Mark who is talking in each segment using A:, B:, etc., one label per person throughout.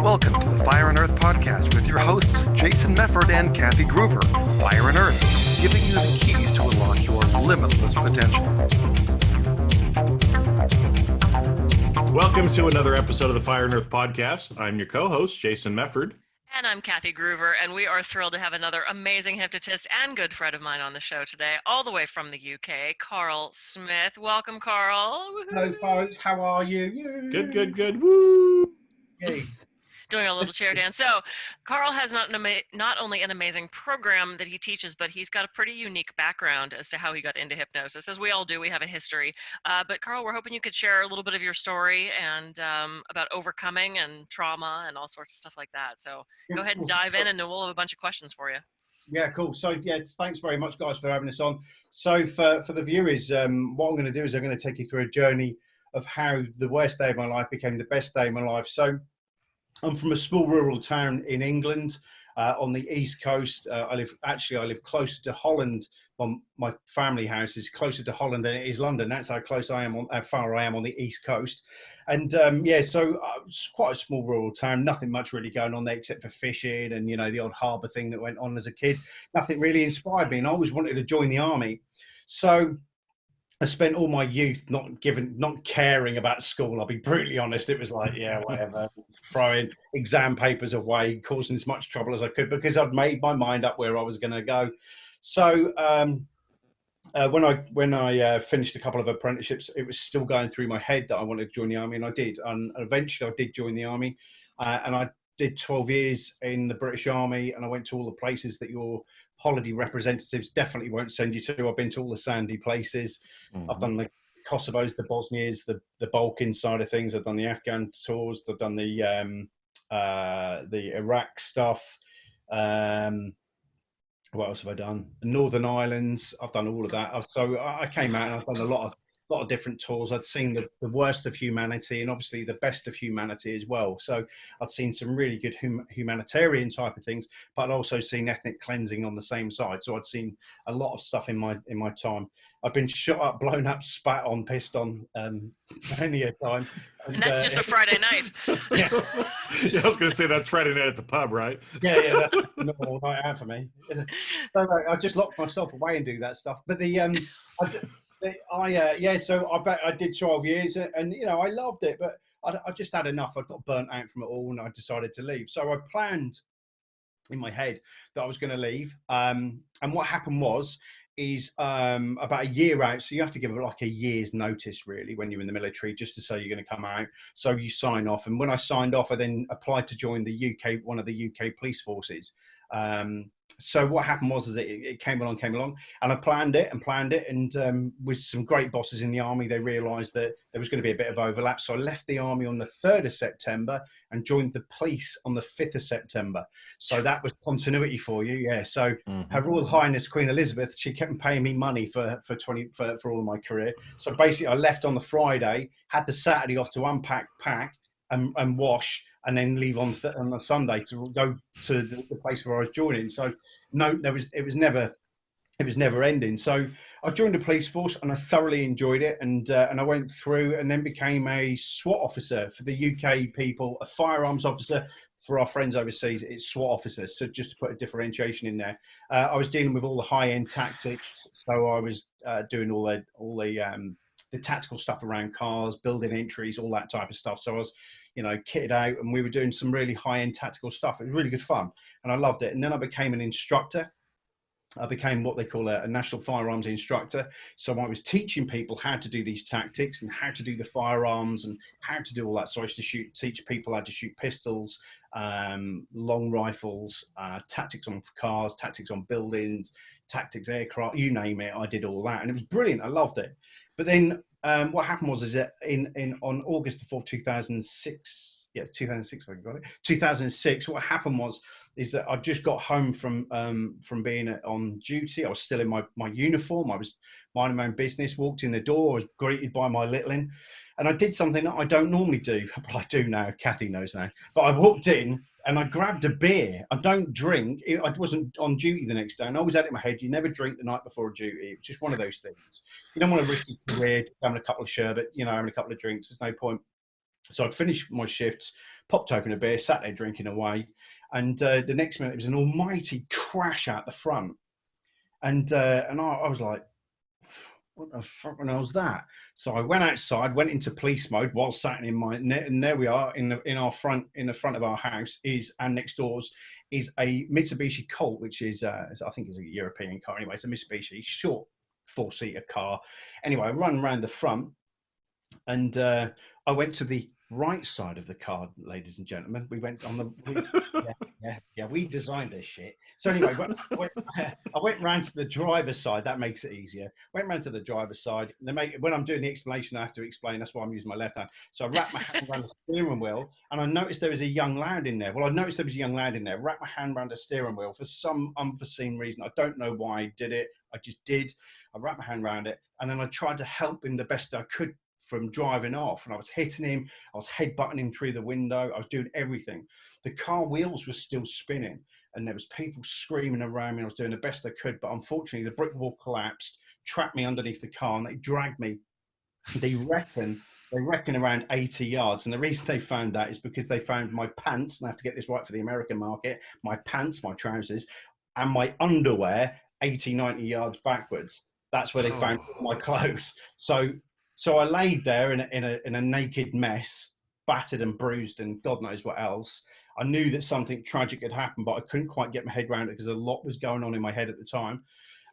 A: Welcome to the Fire and Earth podcast with your hosts, Jason Mefford and Kathy Gruver. Fire and Earth, giving you the keys to unlock your limitless potential.
B: Welcome to another episode of the Fire and Earth podcast. I'm your co-host, Jason Mefford.
C: And I'm Kathy Gruver, and we are thrilled to have another amazing hypnotist and good friend of mine on the show today, all the way from the UK, Karl Smith. Welcome, Karl. Woo-hoo.
D: Hello, folks. How are you?
B: Good. Woo!
D: Yay.
C: Doing a little chair dance. So, Karl has not only an amazing program that he teaches, but he's got a pretty unique background as to how he got into hypnosis. As we all do, we have a history. But Karl, we're hoping you could share a little bit of your story and about overcoming and trauma and all sorts of stuff like that. So, go ahead and dive in, and then we'll have a bunch of questions for you.
D: Yeah, cool. So, thanks very much, guys, for having us on. So, for the viewers, what I'm going to do is I'm going to take you through a journey of how the worst day of my life became the best day of my life. So, I'm from a small rural town in England on the east coast. I live closer to Holland. My family house is closer to Holland than it is London. That's how far I am on the east coast. And so it's quite a small rural town. Nothing much really going on there except for fishing and, the odd harbour thing that went on as a kid. Nothing really inspired me, and I always wanted to join the army. So I spent all my youth not caring about school. I'll be brutally honest. It was like, yeah, whatever, throwing exam papers away, causing as much trouble as I could because I'd made my mind up where I was going to go. So when I finished a couple of apprenticeships, it was still going through my head that I wanted to join the army, and I did. And eventually I did join the army, and I did 12 years in the British Army, and I went to all the places that your holiday representatives definitely won't send you to. I've been to all the sandy places. Mm-hmm. I've done the Kosovos, the Bosnias, the Balkan side of things. I've done the Afghan tours. I've done the Iraq stuff. What else have I done? The Northern Islands. I've done all of that. So I came out and I've done a lot of different tours. I'd seen the worst of humanity and obviously the best of humanity as well. So I'd seen some really good humanitarian type of things, but I'd also seen ethnic cleansing on the same side. So I'd seen a lot of stuff in my time. I've been shot up, blown up, spat on, pissed on many a time.
C: And that's just a Friday night.
B: Yeah, I was going to say that's Friday night at the pub, right?
D: Yeah, that's a normal night out for me. So I just locked myself away and do that stuff. But so I did 12 years and, I loved it, but I just had enough. I got burnt out from it all and I decided to leave. So I planned in my head that I was going to leave. And what happened is about a year out. So you have to give like a year's notice really when you're in the military, just to say you're going to come out. So you sign off. And when I signed off, I then applied to join one of the UK police forces. So what happened was it came along, and I planned it, and with some great bosses in the army, they realised that there was going to be a bit of overlap. So I left the army on the 3rd of September and joined the police on the 5th of September. So that was continuity for you, yeah. So Her Royal Highness Queen Elizabeth, she kept paying me money for all of my career. So basically, I left on the Friday, had the Saturday off to unpack, pack, and wash, and then leave on a Sunday to go to the place where I was joining. So it was never ending. So I joined the police force and I thoroughly enjoyed it. And I went through and then became a SWOT officer for the UK people, a firearms officer. For our friends overseas, it's SWAT officers. So just to put a differentiation in there, I was dealing with all the high-end tactics. So I was doing all the tactical stuff around cars, building entries, all that type of stuff. So I was, kitted out, and we were doing some really high-end tactical stuff. It was really good fun, and I loved it. And then I became an instructor. I became what they call a national firearms instructor. So I was teaching people how to do these tactics and how to do the firearms and how to do all that. So I used to teach people how to shoot pistols, long rifles, tactics on cars, tactics on buildings, tactics aircraft, you name it. I did all that, and it was brilliant. I loved it. But then what happened was that on August the 4th, 2006, 2006, what happened is that I just got home from being on duty. I was still in my uniform. I was minding my own business, walked in the door, I was greeted by my littling, and I did something that I don't normally do, but I do now. Kathy knows now. But I walked in and I grabbed a beer. I don't drink. I wasn't on duty the next day, and I always had it in my head, you never drink the night before duty. It's just one of those things. You don't want to risk your career having a couple of sherbet, having a couple of drinks. There's no point. So I'd finished my shifts, popped open a beer, sat there drinking away, and the next minute it was an almighty crash out the front, and I was like, what the fuck was that? So I went outside, went into police mode while sat in my net, and there we are in the front of our house and next doors is a Mitsubishi Colt, which is I think is a European car anyway. It's a Mitsubishi short 4-seater car. Anyway, I run around the front, and I went to the right side of the car, ladies and gentlemen. We went on the we designed this shit. So anyway, I went round to the driver's side. That makes it easier. Went round to the driver's side. When I'm doing the explanation, I have to explain. That's why I'm using my left hand. So I wrapped my hand around the steering wheel, and I noticed there was a young lad in there. Well, I noticed there was a young lad in there. Wrapped my hand around the steering wheel for some unforeseen reason. I don't know why I did it. I just did. I wrapped my hand around it, and then I tried to help him the best I could from driving off, and I was hitting him, I was headbutting him through the window, I was doing everything. The car wheels were still spinning, and there was people screaming around me. I was doing the best I could, but unfortunately the brick wall collapsed, trapped me underneath the car, and they dragged me. They reckon around 80 yards, and the reason they found that is because they found my pants, and I have to get this right for the American market, my pants, my trousers, and my underwear 80-90 yards backwards. That's where they found my clothes. So I laid there in a naked mess, battered and bruised and God knows what else. I knew that something tragic had happened, but I couldn't quite get my head around it because a lot was going on in my head at the time.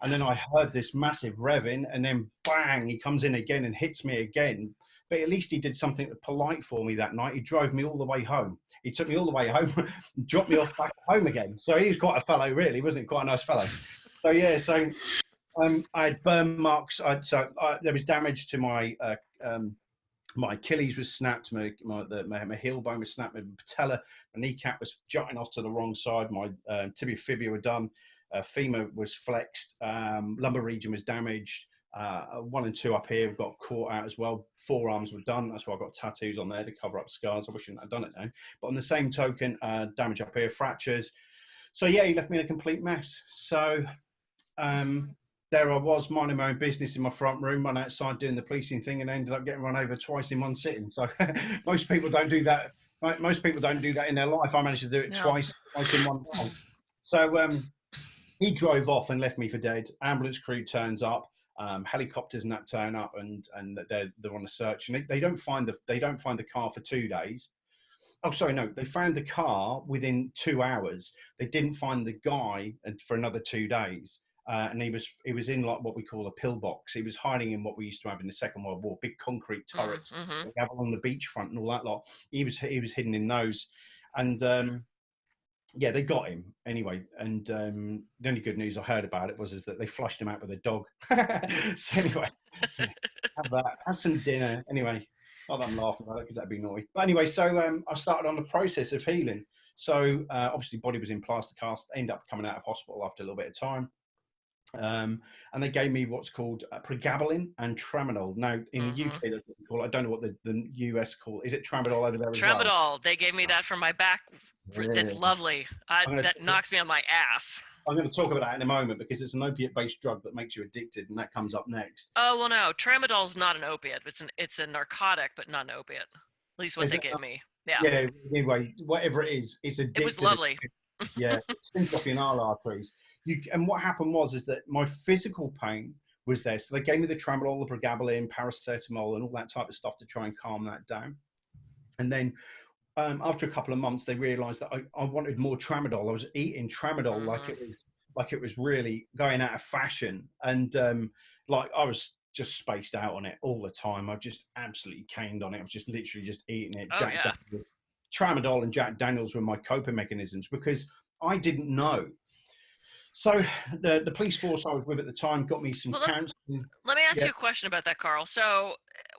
D: And then I heard this massive revving, and then bang, he comes in again and hits me again. But at least he did something polite for me that night. He drove me all the way home. He took me all the way home, dropped me off back home again. So he was quite a fellow, really, wasn't he? Quite a nice fellow. So yeah, I had burn marks. There was damage to my my Achilles was snapped, my heel bone was snapped, my patella, my kneecap was jutting off to the wrong side, my tibia fibula were done, femur was flexed, lumbar region was damaged, 1 and 2 up here got caught out as well, forearms were done. That's why I've got tattoos on there to cover up scars. I wish I hadn't done it now. But on the same token, damage up here, fractures. So yeah, he left me in a complete mess. So there I was, minding my own business in my front room, run outside doing the policing thing, and ended up getting run over twice in one sitting. So most people don't do that. Right? Most people don't do that in their life. I managed to do it twice in one day. So he drove off and left me for dead. Ambulance crew turns up, helicopters and that turn up, and they're on a search, and they don't find the car for 2 days. Oh, sorry, no, they found the car within 2 hours. They didn't find the guy for another 2 days. And he was in like what we call a pillbox. He was hiding in what we used to have in the Second World War, big concrete turrets we have along the beachfront and all that lot. He was hidden in those, and yeah, they got him anyway. And the only good news I heard about it was that they flushed him out with a dog. So anyway, have some dinner. Anyway, not that I'm laughing about it because that'd be naughty. But anyway, so I started on the process of healing. So obviously, body was in plaster cast. Ended up coming out of hospital after a little bit of time. And they gave me what's called pregabalin and tramadol. Now in the UK, that's what we call it. I don't know what the US call. Is it tramadol over there as well?
C: Tramadol. They gave me that for my back. That's lovely. That knocks me on my ass.
D: I'm going to talk about that in a moment because it's an opiate-based drug that makes you addicted, and that comes up next.
C: Oh well, no, tramadol's not an opiate. It's a narcotic, but not an opiate. At least what they gave me. Yeah.
D: Yeah. Anyway, whatever it is, it's addictive.
C: It was lovely.
D: Yeah, it sends off your arteries. And what happened was that my physical pain was there. So they gave me the tramadol, the pregabalin, paracetamol, and all that type of stuff to try and calm that down. And then after a couple of months, they realised that I wanted more tramadol. I was eating tramadol like it was really going out of fashion, and like I was just spaced out on it all the time. I just absolutely caned on it. I was just literally just eating it. Tramadol and Jack Daniels were my coping mechanisms because I didn't know. So the police force I was with at the time got me some counselling.
C: Let me ask you a question about that, Karl. So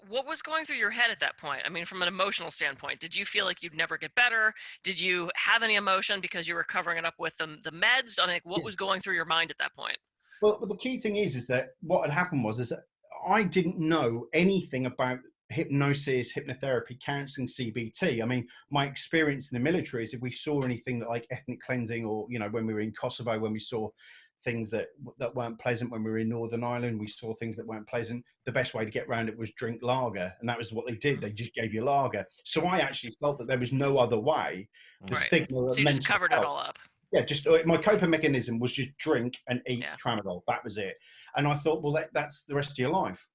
C: what was going through your head at that point? I mean, from an emotional standpoint, did you feel like you'd never get better? Did you have any emotion because you were covering it up with the meds? I mean, what was going through your mind at that point?
D: Well, the key thing is that what had happened was that I didn't know anything about hypnosis, hypnotherapy, counseling, CBT. I mean, my experience in the military is if we saw anything like ethnic cleansing, or, you know, when we were in Kosovo, when we saw things that weren't pleasant when we were in Northern Ireland. We saw things that weren't pleasant. The best way to get around it was drink lager, and that was what they did. They just gave you lager. So I actually felt that there was no other way. The
C: Right.
D: stigma
C: So
D: of
C: you just
D: mental
C: covered
D: health.
C: it all up.
D: Yeah, just my coping mechanism was just drink and eat tramadol. That was it. And I thought, well, that's the rest of your life.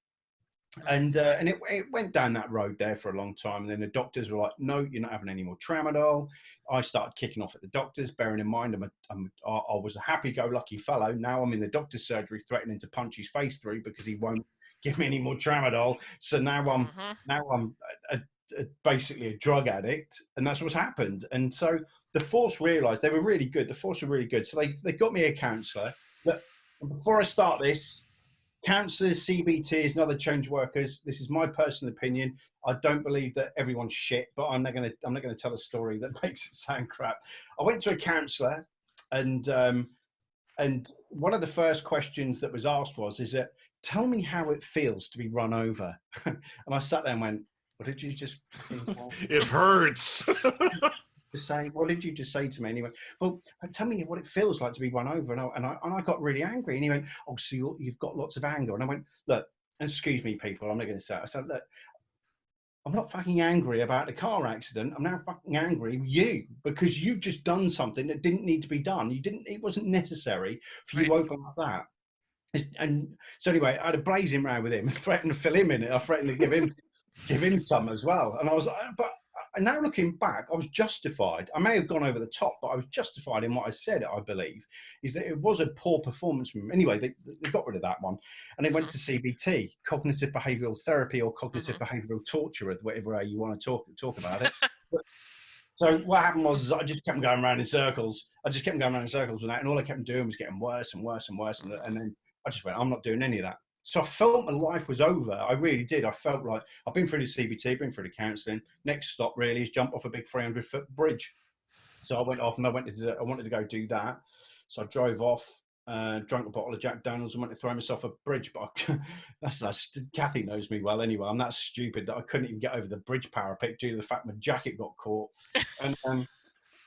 D: And it went down that road there for a long time. And then the doctors were like, no, you're not having any more tramadol. I started kicking off at the doctors, bearing in mind I was a happy-go-lucky fellow. Now I'm in the doctor's surgery threatening to punch his face through because he won't give me any more tramadol. So now I'm basically a drug addict, and that's what's happened. And so the force realized they were really good. The force were really good. So they got me a counselor. But before I start this, counsellors, CBTs, and other change workers, this is my personal opinion. I don't believe that everyone's shit, but I'm not going to tell a story that makes it sound crap. I went to a counsellor, and one of the first questions that was asked is that, tell me how it feels to be run over. And I sat there and went, what did you just
B: It hurts.
D: say? What did you just say to me? And he went, well, tell me what it feels like to be run over. And I got really angry. And he went, oh, so you've got lots of anger. And I went, look, excuse me, people, I'm not going to say it. I said, look, I'm not fucking angry about the car accident. I'm now fucking angry with you because you've just done something that didn't need to be done. It wasn't necessary for you to open like that. And so anyway, I had a blazing round with him, threatened to fill him in it. I threatened to give him some as well. And I was like, but now looking back, I was justified. I may have gone over the top, but I was justified in what I said, I believe, is that it was a poor performance from him. Anyway, they got rid of that one. And they went to CBT, cognitive behavioural therapy, or cognitive behavioural torture, whatever way you want to talk about it. So what happened was I just kept going around in circles. with that. And all I kept doing was getting worse and worse and worse. And then I just went, I'm not doing any of that. So I felt my life was over. I really did. I felt like I've been through the CBT, been through the counselling. Next stop really is jump off a big 300-foot bridge. So I went off and I wanted to go do that. So I drove off, drank a bottle of Jack Daniels and went to throw myself a bridge. But Kathy knows me well anyway. I'm that stupid that I couldn't even get over the bridge parapet due to the fact my jacket got caught. And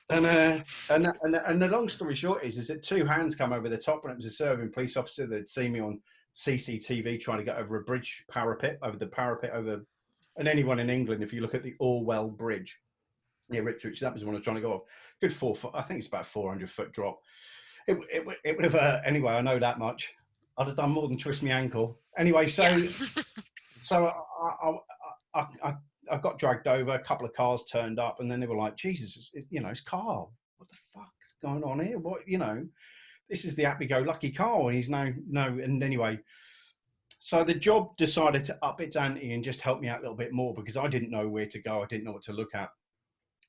D: the long story short is that two hands come over the top, and it was a serving police officer that'd seen me on CCTV trying to get over a bridge parapet, and anyone in England, if you look at the Orwell Bridge near Ipswich, that was when I was trying to go off. Good 4 foot, I think it's about 400-foot drop. It would have, anyway, I know that much. I'd have done more than twist my ankle. Anyway, so I got dragged over, a couple of cars turned up, and then they were like, Jesus, it's Karl. What the fuck is going on here? This is the happy-go-lucky Karl, and he's no. And anyway, so the job decided to up its ante and just help me out a little bit more because I didn't know where to go. I didn't know what to look at.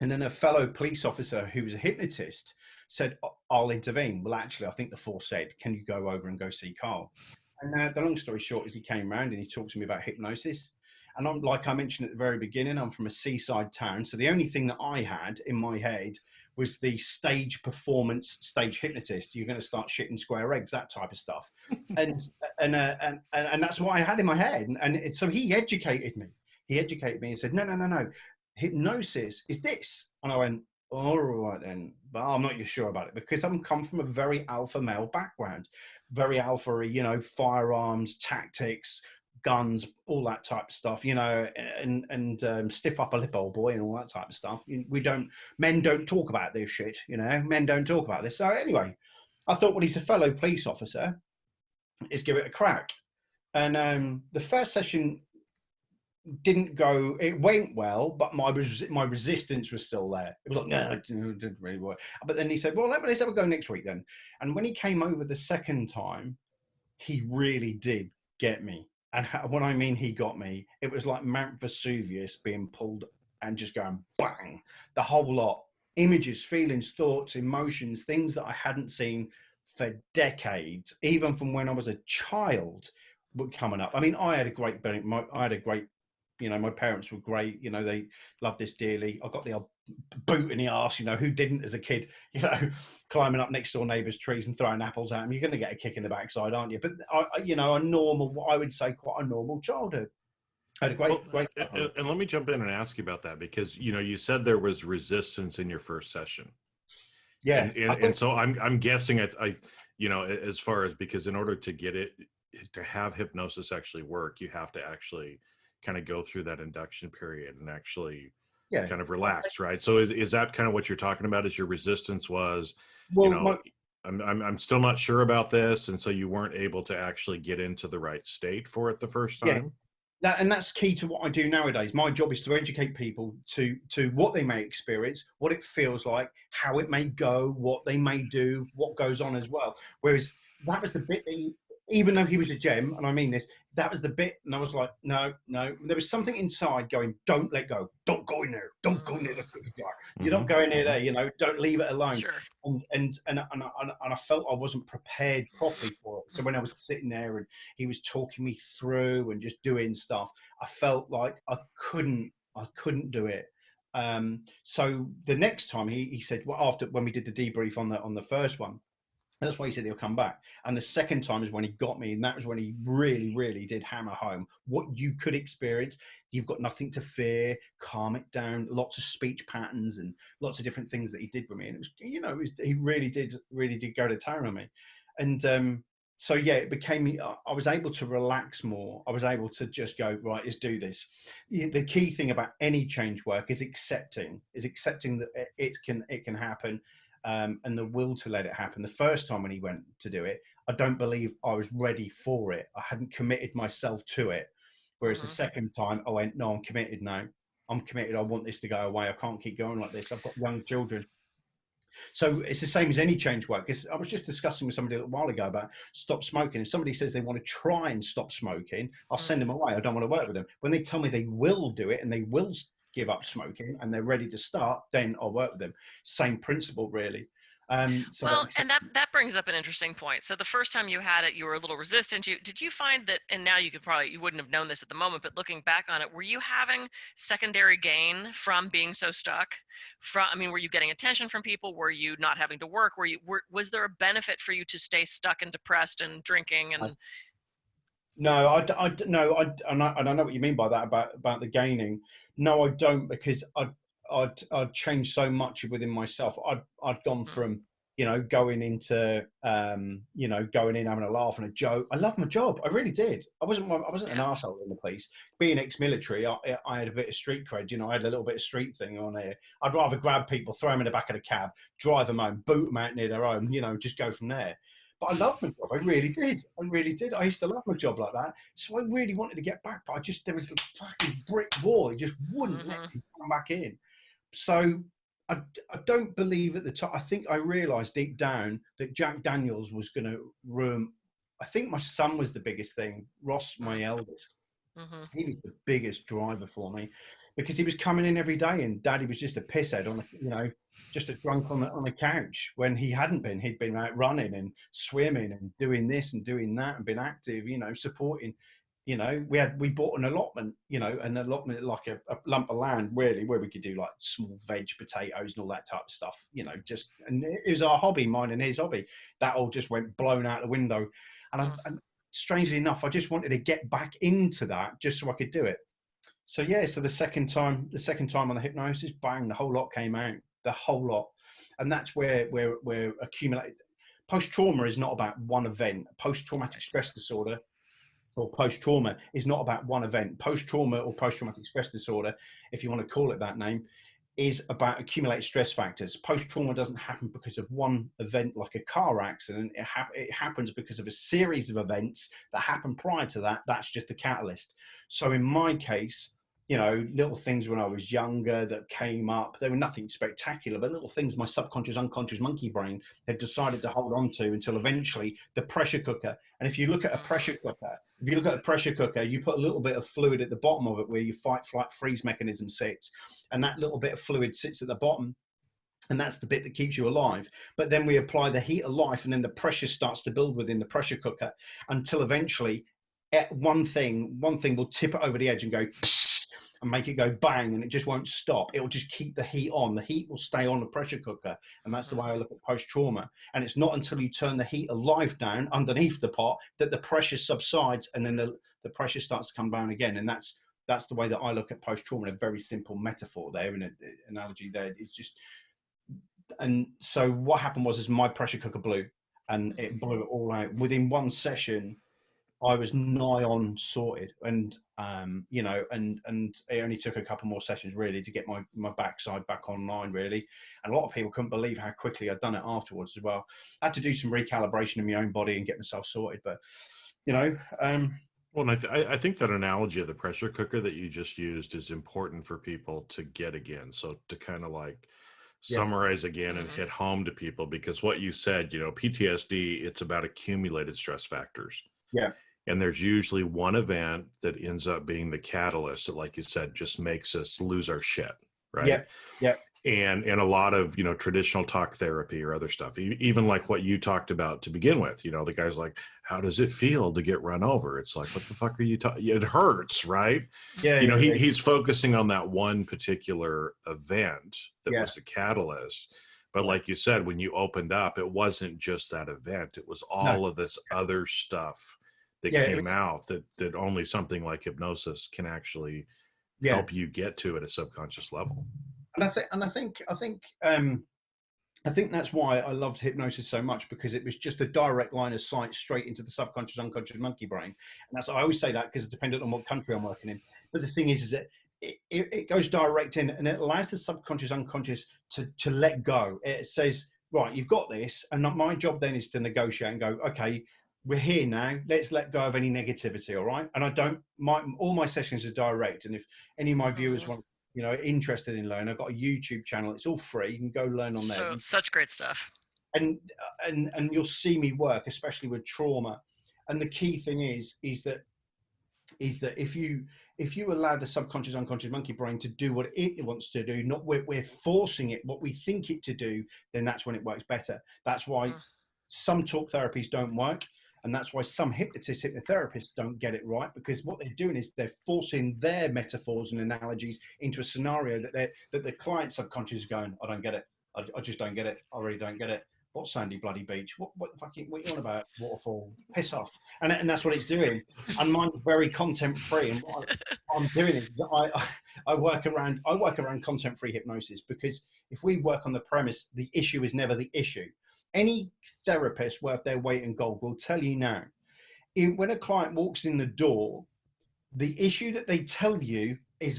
D: And then a fellow police officer who was a hypnotist said, I'll intervene. Well, actually, I think the force said, can you go over and go see Karl? And the long story short is he came around and he talked to me about hypnosis. And like I mentioned at the very beginning, I'm from a seaside town. So the only thing that I had in my head was the stage hypnotist. You're going to start shitting square eggs, that type of stuff. and that's what I had in my head. And so he educated me. And said, no. Hypnosis is this. And I went, all right then, but I'm not sure about it because I'm come from a very alpha male background, very alpha, firearms, tactics, guns, all that type of stuff, and stiff upper lip, old boy, and all that type of stuff. Men don't talk about this shit, men don't talk about this. So anyway, I thought, well, he's a fellow police officer, let's give it a crack. And the first session it went well, but my resistance was still there. It was like, no, it didn't really work. But then he said, well, let's have a go next week then. And when he came over the second time, he really did get me. And when I mean he got me, it was like Mount Vesuvius being pulled and just going bang, the whole lot. Images, feelings, thoughts, emotions, things that I hadn't seen for decades, even from when I was a child, were coming up. I mean, I had a great, my parents were great, they loved this dearly. I got the old boot in the arse, who didn't as a kid, climbing up next door neighbours' trees and throwing apples at them. You're going to get a kick in the backside, aren't you? But, I would say quite a normal childhood. I had a great.
B: And let me jump in and ask you about that because, you said there was resistance in your first session.
D: Yeah.
B: And so I'm guessing, as far as, because in order to get it, to have hypnosis actually work, you have to actually kind of go through that induction period and actually kind of relax, right? So is that kind of what you're talking about? Is your resistance was,
D: Well,
B: I'm still not sure about this, and so you weren't able to actually get into the right state for it the first time?
D: And that's key to what I do nowadays. My job is to educate people to what they may experience, what it feels like, how it may go, what they may do, what goes on as well. Whereas that was the bit that even though he was a gem, and I mean this, that was the bit, and I was like, no. There was something inside going, don't let go, don't go in there, don't go near the cookie jar. You're not going near there, don't leave it alone.
C: Sure.
D: And I felt I wasn't prepared properly for it. So when I was sitting there and he was talking me through and just doing stuff, I felt like I couldn't do it. So the next time he said, well, after when we did the debrief on the first one, that's why he said he'll come back. And the second time is when he got me, and that was when he really, really did hammer home what you could experience. You've got nothing to fear, calm it down, lots of speech patterns and lots of different things that he did with me. And it was, he really did go to town on me. And so, yeah, it became, I was able to relax more. I was able to just go, right, let's do this. The key thing about any change work is accepting that it can happen. And the will to let it happen. The first time when he went to do it, I don't believe I was ready for it. I hadn't committed myself to it. Whereas the second time I went, no, I'm committed now. I'm committed. I want this to go away. I can't keep going like this. I've got young children. So it's the same as any change work. I was just discussing with somebody a little while ago about stop smoking. If somebody says they want to try and stop smoking, I'll send them away. I don't want to work with them. When they tell me they will do it and they will give up smoking and they're ready to start, then I'll work with them. Same principle, really.
C: And that brings up an interesting point. So the first time you had it, you were a little resistant. Did you find that, and now you wouldn't have known this at the moment, but looking back on it, were you having secondary gain from being so stuck? Were you getting attention from people? Were you not having to work? Was there a benefit for you to stay stuck and depressed and drinking and?
D: No, I don't know what you mean by that about the gaining. No, I don't, because I'd changed so much within myself. I'd gone from, going into, going in, having a laugh and a joke. I loved my job. I really did. I wasn't an arsehole in the police. Being ex-military, I had a bit of street cred. I had a little bit of street thing on there. I'd rather grab people, throw them in the back of the cab, drive them home, boot them out near their home, just go from there. But I loved my job. I really did. I used to love my job like that. So I really wanted to get back, but there was a fucking brick wall. It just wouldn't let me come back in. So I don't believe at the time. I think I realised deep down that Jack Daniels was going to ruin. I think my son was the biggest thing. Ross, my eldest, he was the biggest driver for me, because he was coming in every day and Daddy was just a pisshead just a drunk on the couch, when he hadn't been. He'd been out running and swimming and doing this and doing that and been active, supporting. We bought an allotment, like a lump of land, really, where we could do like small veg, potatoes and all that type of stuff, and it was our hobby, mine and his hobby. That all just went blown out the window. And strangely enough, I just wanted to get back into that just so I could do it. So so the second time on the hypnosis, bang, the whole lot came out, the whole lot. And that's where we're accumulating. Post-trauma is not about one event. Post-traumatic stress disorder or post-trauma is not about one event. Post-trauma or post-traumatic stress disorder, if you want to call it that name, is about accumulated stress factors. Post-trauma doesn't happen because of one event like a car accident. It happens because of a series of events that happened prior to that. That's just the catalyst. So in my case, little things when I was younger that came up, they were nothing spectacular, but little things my subconscious, unconscious monkey brain had decided to hold on to until eventually the pressure cooker. And if you look at a pressure cooker, you put a little bit of fluid at the bottom of it where your fight, flight, freeze mechanism sits. And that little bit of fluid sits at the bottom. And that's the bit that keeps you alive. But then we apply the heat of life, and then the pressure starts to build within the pressure cooker until eventually one thing will tip it over the edge and go and make it go bang, and it just won't stop. It will just keep the heat on. The heat will stay on the pressure cooker. And that's the way I look at post-trauma. And it's not until you turn the heat of life down underneath the pot that the pressure subsides, and then the pressure starts to come down again. And that's the way that I look at post-trauma. A very simple metaphor there, and an analogy there. It's just, and so what happened was my pressure cooker blew. and it blew it all out. Within one session, I was nigh on sorted, and you know, and it only took a couple more sessions really to get my backside back online really. And a lot of people couldn't believe how quickly I'd done it afterwards as well. I had to do some recalibration in my own body and get myself sorted, but you know.
B: Well, and I think that analogy of the pressure cooker that you just used is important for people to get again. So to kind of like summarize again and hit home to people, because what you said, you know, PTSD, it's about accumulated stress factors.
D: Yeah.
B: And there's usually one event that ends up being the catalyst that, like you said, just makes us lose our shit. Right.
D: Yeah. Yeah.
B: And a lot of, you know, traditional talk therapy or other stuff, even like what you talked about to begin with, you know, the guy's like, how does it feel to get run over? It's like, what the fuck are you talking? It hurts, right?
D: Yeah.
B: You know, he's focusing on that one particular event that
D: Yeah.
B: was the catalyst. But like you said, when you opened up, it wasn't just that event. It was all of this other stuff that came out that only something like hypnosis can actually help you get to at a subconscious level.
D: And I think that's why I loved hypnosis so much, because it was just a direct line of sight straight into the subconscious, unconscious monkey brain. And that's, I always say that because it's dependent on what country I'm working in. But the thing is that it goes direct in, and it allows the subconscious, unconscious to let go. It says, right, you've got this, and my job then is to negotiate and go, okay, we're here now. Let's let go of any negativity, all right? And all my sessions are direct. And if any of my viewers want, you know, interested in learning, I've got a YouTube channel. It's all free. You can go learn on there.
C: So such great stuff.
D: And you'll see me work, especially with trauma. And the key thing is that if you allow the subconscious, unconscious monkey brain to do what it wants to do, not we're forcing it what we think it to do, then that's when it works better. That's why some talk therapies don't work. And that's why some hypnotherapists don't get it right, because what they're doing is they're forcing their metaphors and analogies into a scenario that the client subconscious is going, I don't get it. I just don't get it. I really don't get it. What sandy bloody beach? What the fucking, what you on about? Waterfall? Piss off. And that's what it's doing. And mine's very content free. And what I'm doing is I work around content free hypnosis, because if we work on the premise, the issue is never the issue. Any therapist worth their weight in gold will tell you now, when a client walks in the door, the issue that they tell you is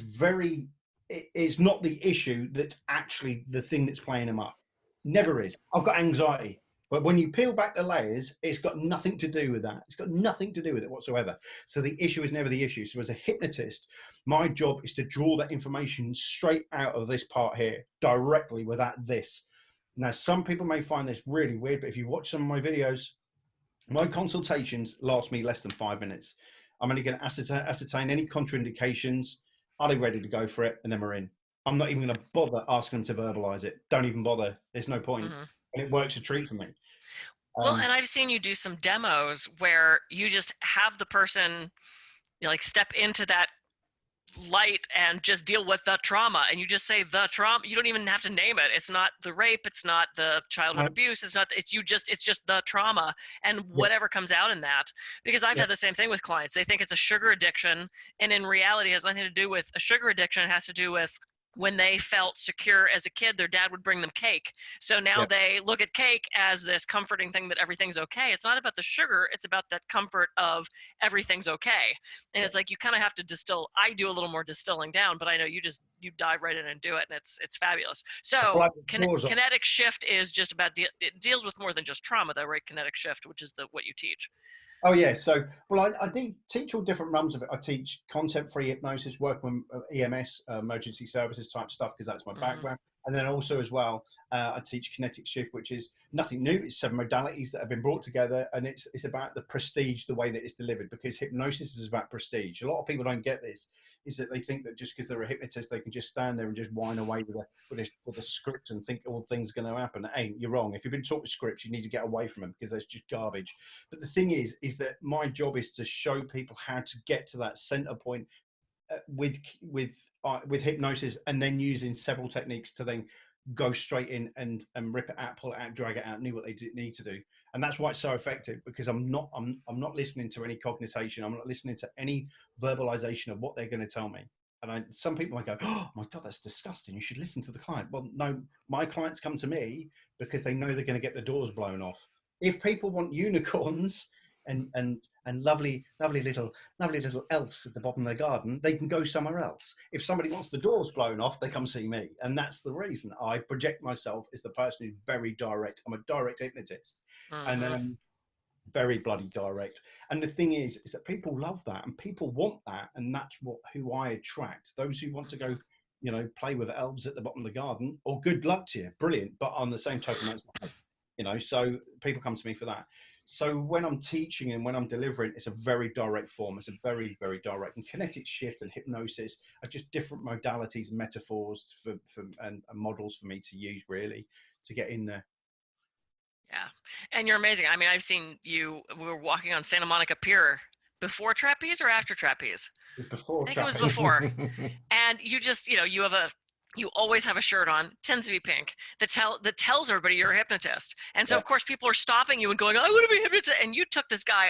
D: not the issue that's actually the thing that's playing them up. Never is. I've got anxiety. But when you peel back the layers, it's got nothing to do with that. It's got nothing to do with it whatsoever. So the issue is never the issue. So as a hypnotist, my job is to draw that information straight out of this part here, directly without this. Now, some people may find this really weird, but if you watch some of my videos, my consultations last me less than 5 minutes. I'm only going to ascertain any contraindications. Are they ready to go for it? And then we're in. I'm not even going to bother asking them to verbalize it. Don't even bother. There's no point. And it works a treat for me.
C: Well, and I've seen you do some demos where you just have the person, you know, like step into that light and just deal with the trauma, and you just say the trauma. You don't even have to name it. It's not the rape, it's not the childhood abuse, it's just the trauma, and whatever comes out in that. Because I've had the same thing with clients. They think it's a sugar addiction, and in reality it has nothing to do with a sugar addiction. It has to do with when they felt secure as a kid, their dad would bring them cake. So now they look at cake as this comforting thing that everything's okay. It's not about the sugar. It's about that comfort of everything's okay. And it's like, you kind of have to distill. I do a little more distilling down, but I know you dive right in and do it. And it's fabulous. So kinetic shift is just about, it deals with more than just trauma though, right? Kinetic shift, which is what you teach.
D: Oh yeah, so I do teach all different realms of it. I teach content-free hypnosis, work with EMS, emergency services type stuff, because that's my background. And then also as well, I teach kinetic shift, which is nothing new. It's 7 modalities that have been brought together, and it's about the prestige, the way that it's delivered, because hypnosis is about prestige. A lot of people don't get this, is that they think that just because they're a hypnotist, they can just stand there and just whine away with a script and think all things going to happen. Hey, you're wrong. If you've been taught with scripts, you need to get away from them, because that's just garbage. But the thing is that my job is to show people how to get to that center point with hypnosis, and then using several techniques to then go straight in and rip it out, pull it out, drag it out, knew what they need to do. And that's why it's so effective, because I'm not listening to any cognition. I'm not listening to any verbalization of what they're going to tell me. And some people might go, oh my God, that's disgusting. You should listen to the client. Well, no, my clients come to me because they know they're going to get the doors blown off. If people want unicorns and lovely little elves at the bottom of their garden, they can go somewhere else. If somebody wants the doors blown off, they come see me. And that's the reason I project myself as the person who's very direct. I'm a direct hypnotist. And very bloody direct. And the thing is that people love that and people want that, and that's who I attract. Those who want to go, play with elves at the bottom of the garden, or good luck to you, brilliant. But on the same token, that's so people come to me for that. So when I'm teaching and when I'm delivering, it's a very direct form. It's a very, very direct. And kinetic shift and hypnosis are just different modalities and metaphors and models for me to use, really, to get in there.
C: Yeah. And you're amazing. I mean, I've seen we were walking on Santa Monica Pier before trapeze or after trapeze?
D: Before.
C: I think it was before. And you just, you always have a shirt on, tends to be pink, that tells everybody you're a hypnotist. And so, of course, people are stopping you and going, I want to be a hypnotist. And you took this guy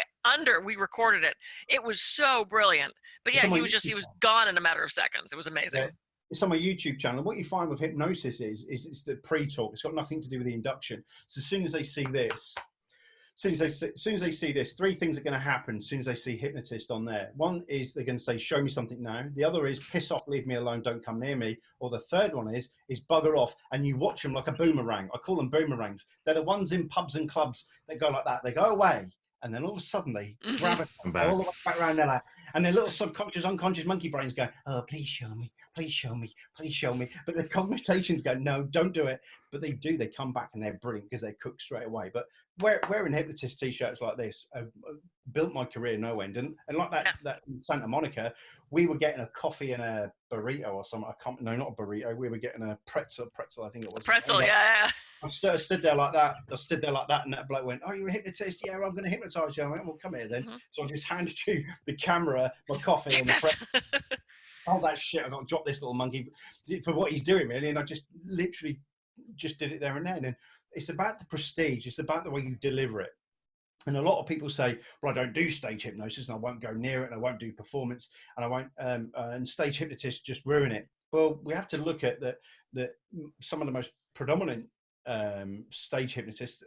C: we recorded it. It was so brilliant. But yeah, he was gone in a matter of seconds. It was amazing. Yeah.
D: It's on my YouTube channel. What you find with hypnosis is it's the pre-talk. It's got nothing to do with the induction. So as soon as they see this, three things are going to happen as soon as they see hypnotist on there. One is they're going to say, show me something now. The other is piss off, leave me alone, don't come near me. Or the third one is bugger off, and you watch them like a boomerang. I call them boomerangs. They're the ones in pubs and clubs that go like that. They go away, and then all of a sudden they grab it all the way back around there, like, and their little subconscious, unconscious monkey brains go, oh, please show me, please show me, please show me. But the cognitions go, no, don't do it. But they do. They come back and they're brilliant because they're cooked straight away. But wearing hypnotist t-shirts like this have built my career no end. And like that in Santa Monica, we were getting a coffee and a burrito or something. No, not a burrito. We were getting a pretzel, I think it was.
C: Pretzel, yeah.
D: I stood there like that. And that bloke went, oh, you're a hypnotist? Yeah, I'm going to hypnotize you. I went, well, come here then. Mm-hmm. So I just handed you the camera, my coffee, and the pretzel. Oh, that shit, I've got to drop this little monkey for what he's doing, really. And I just literally just did it there and then. And it's about the prestige. It's about the way you deliver it. And a lot of people say, well, I don't do stage hypnosis and I won't go near it and I won't do performance and I won't, and stage hypnotists just ruin it. Well, we have to look at that some of the most predominant stage hypnotists,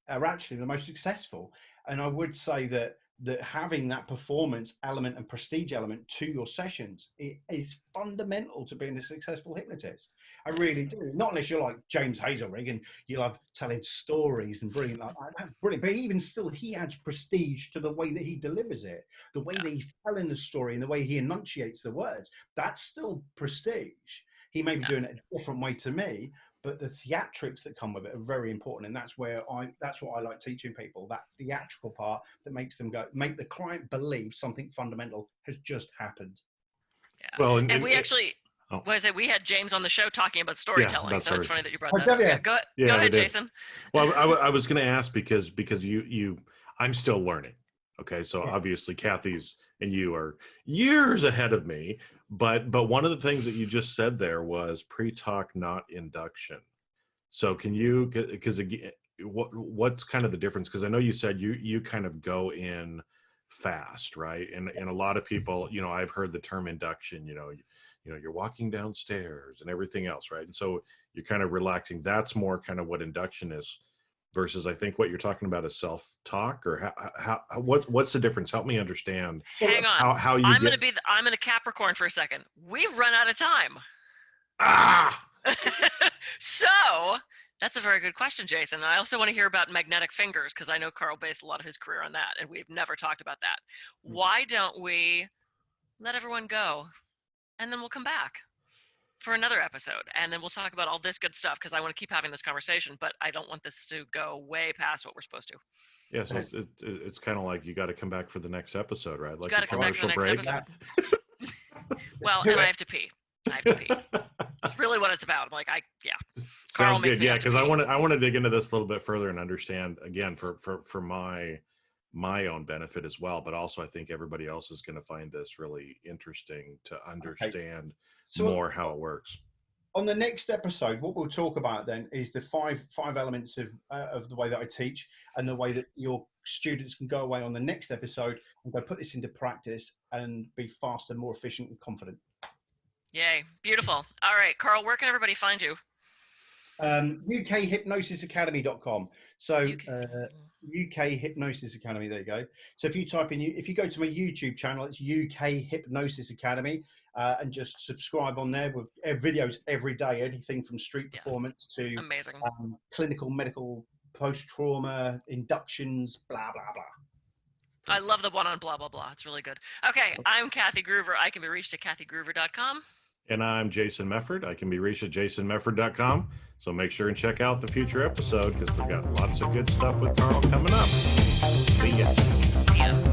D: are actually the most successful. And I would say that having that performance element and prestige element to your sessions is fundamental to being a successful hypnotist. I really do. Not unless you're like James Hazelrig and you love telling stories and brilliant like that. That's brilliant. But even still, he adds prestige to the way that he delivers it, the way that he's telling the story and the way he enunciates the words. That's still prestige. He may be doing it a different way to me, but the theatrics that come with it are very important. And that's what I like teaching people, that theatrical part that makes them make the client believe something fundamental has just happened.
C: Yeah. Well, and we actually, we had James on the show talking about storytelling. So it's funny that you brought that up. Yeah, go ahead, Jason.
B: Well, I was going to ask because I'm still learning. Okay. So obviously Kathy's and you are years ahead of me, but one of the things that you just said there was pre-talk, not induction. So can you, because again, what's kind of the difference? Because I know you said you kind of go in fast, right? And a lot of people, I've heard the term induction, you're walking downstairs and everything else, right? And so you're kind of relaxing. That's more kind of what induction is. Versus, I think what you're talking about is self-talk, or what's the difference? Help me understand.
C: Hang on.
B: How you?
C: I'm in a Capricorn for a second. We've run out of time. So that's a very good question, Jason. I also want to hear about magnetic fingers because I know Karl based a lot of his career on that, and we've never talked about that. Why don't we let everyone go, and then we'll come back for another episode, and then we'll talk about all this good stuff because I want to keep having this conversation, but I don't want this to go way past what we're supposed to.
B: Yeah, so it's kind of like you got to come back for the next episode, right? Like
C: you got to come back for the next episode. Well, and I have to pee. It's really what it's about. I'm like, Karl
B: makes me because I want to dig into this a little bit further and understand again for my own benefit as well, but also I think everybody else is going to find this really interesting to understand more how it works.
D: On the next episode, what we'll talk about then is the five elements of the way that I teach and the way that your students can go away on the next episode and go put this into practice and be faster, more efficient and confident.
C: Yay. Beautiful. All right, Karl, where can everybody find you?
D: UKHypnosisAcademy.com. So UK Hypnosis Academy. There you go. So if you type in, if you go to my YouTube channel, it's UK Hypnosis Academy, and just subscribe on there with videos every day. Anything from street performance to
C: amazing
D: clinical, medical, post-trauma inductions, blah blah blah.
C: I love the one on blah blah blah. It's really good. Okay, I'm Kathy Gruver. I can be reached at kathygruver.com.
B: And I'm Jason Mefford. I can be reached at jasonmefford.com. So make sure and check out the future episode because we've got lots of good stuff with Karl coming up. See ya.
C: See ya.